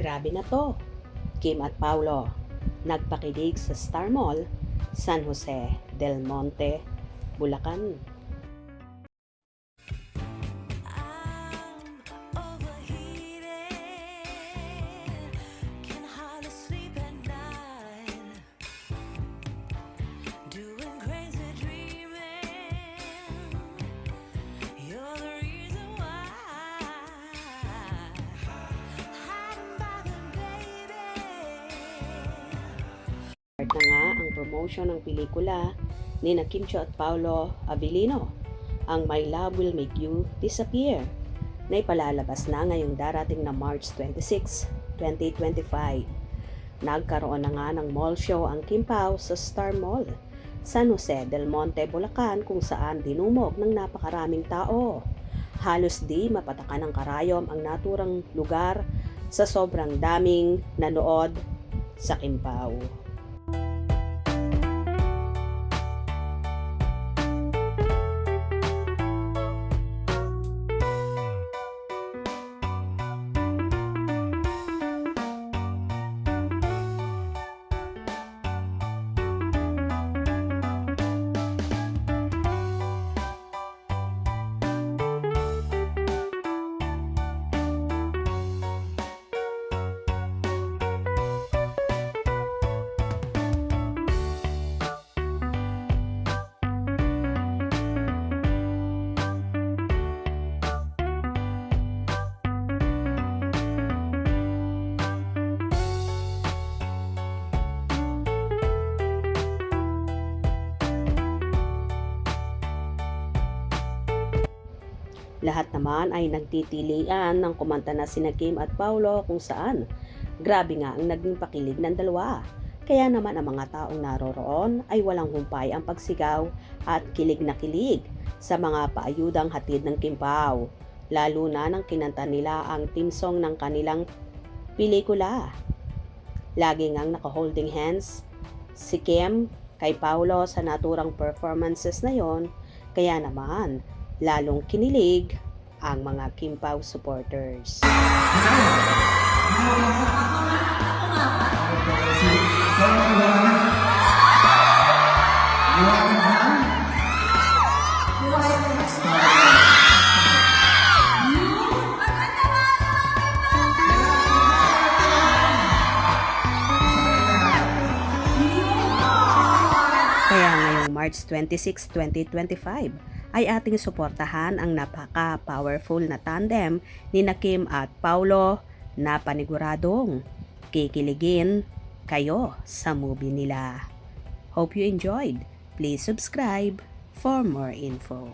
Grabe na to. Kim at Paulo, nagpakilig sa Star Mall, San Jose del Monte, Bulacan. Start na nga ang promotion ng pelikula ni Kim Chiu at Paolo Avellino, ang My Love Will Make You Disappear, na ipalalabas na ngayong darating na March 26, 2025. Nagkaroon na nga ng mall show ang Kim Pao sa Star Mall, San Jose del Monte, Bulacan, kung saan dinumog ng napakaraming tao. Halos di mapatakan ng karayom ang naturang lugar sa sobrang daming nanood sa Kim Pao. Lahat naman ay nagtitilian ng kumanta na sina Kim at Paolo, kung saan grabe nga ang naging pakilig ng dalawa. Kaya naman ang mga taong naroroon ay walang humpay ang pagsigaw at kilig na kilig sa mga paayudang hatid ng Kim Pao, lalo na nang kinanta nila ang theme song ng kanilang pelikula. Lagi ngang naka-holding hands si Kim kay Paolo sa naturang performances na yon, kaya naman lalong kinilig ang mga Kim Pao supporters. Kaya ngayong March 26, 2025 ay ating suportahan ang napaka-powerful na tandem ni Kim at Paolo na paniguradong kikiligin kayo sa movie nila. Hope you enjoyed. Please subscribe for more info.